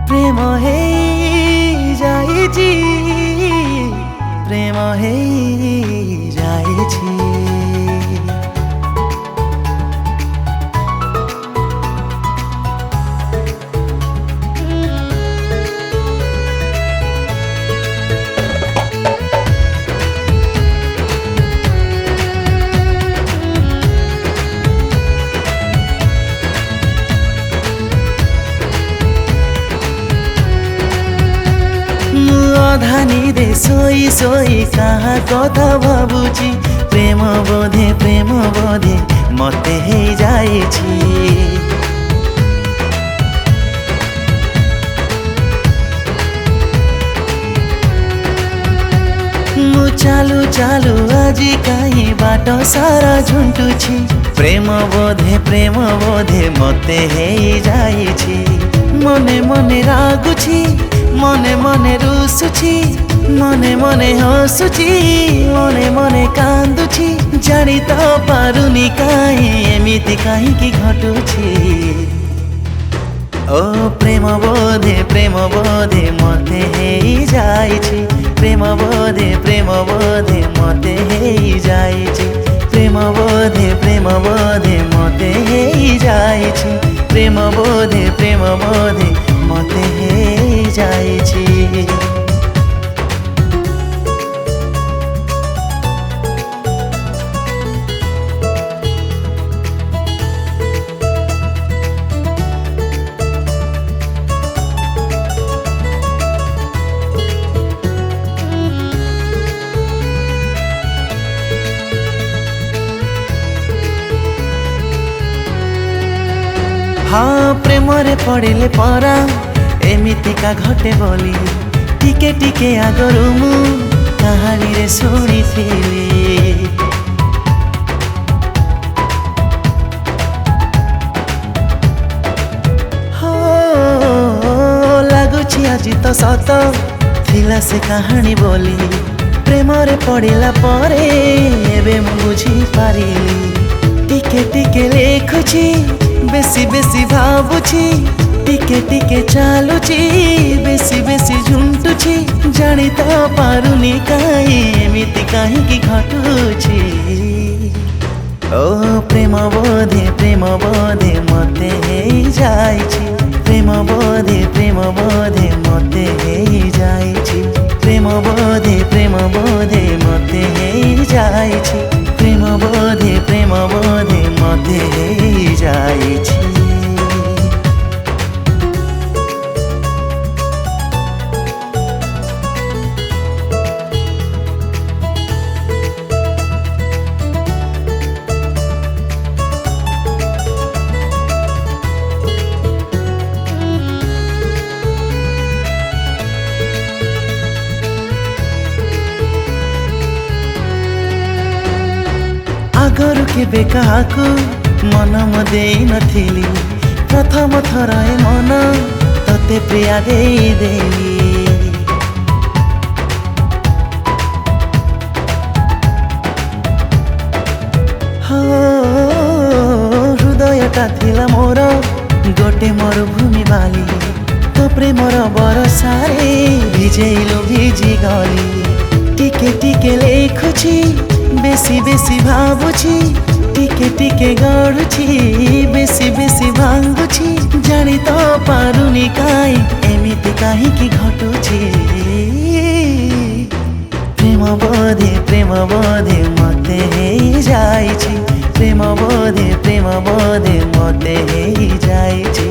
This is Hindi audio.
প্রেম হেই যাইছি, প্রেম হেই যাইছি। ଅଧାନିରେ ଶୋଇ ଶୋଇ କାହା କଥା ଭାବୁଛି, ପ୍ରେମ ବୋଧେ ମତେ ହେଇଯାଇଛି। ମୁଁ ଚାଲୁ ଚାଲୁ ଆଜି କାହିଁ ବାଟ ସାରା ଝୁଣ୍ଟୁଛି, ପ୍ରେମ ବୋଧେ ମତେ ହେଇଯାଇଛି। ମନେ ମନେ ରାଗୁଛି, মনে মনে রুসুছি, মনে মনে হসুছি, মনে মনে কান্দুছি, জানি তো পারুনি কাହିଁ এমিতি কাহিଁକି ঘটুছি। ও প্রেম বোধে মতে ହେଇଯାଇଛି, প্রেম বোধে মতে ହେଇଯାଇଛି, প্রেম বোধে মতে ହେଇଯାଇଛି, প্রেম বোধে মতে ହେଇଯାଇଛି। हाँ प्रेमरे पड़िले परा एमितिका घटे बोली, टिके टिके आगरू मु कहानी रे शुणिथिली। हो लगुछि आजि तो सत थिला से कहानी बोली, प्रेमरे पड़िला परे एबे मु बुझी पारिली। टिके टिके लेखुछि बेसी बेसी भावुछि, टिके टिके चालुछि बेसी बेसी झुंटुछि, जानी तो पारुनी काई एमिति काहिंकी घटुछि। ओ प्रेम बोधे मते ହେଇଯାଇଛି, प्रेम बोधे मते ହେଇଯାଇଛି, प्रेम बोधे मते ହେଇଯାଇଛି, प्रेम बोधे मते ହେଇଯାଇଛି। आगरु केबे काहाकु मन म देई नथिली, प्रथम थर ए मन तते प्रिया देई देली। हो हृदयटा थिला मोर गोटे मरुभूमि बाली, तो प्रेमर बरसारे भिजेइलो भिजी गली। टिके टिके लेखुछि बेसी बेसी भावुछि, टिके टिके गढुछि बेसी बेसी भांगुछि, जानी तो पारुनी काई एमिति काहिंकी घटुछि। प्रेम बोधे मते ହେଇଯାଇଛି, प्रेम बोधे मते ହେଇଯାଇଛି।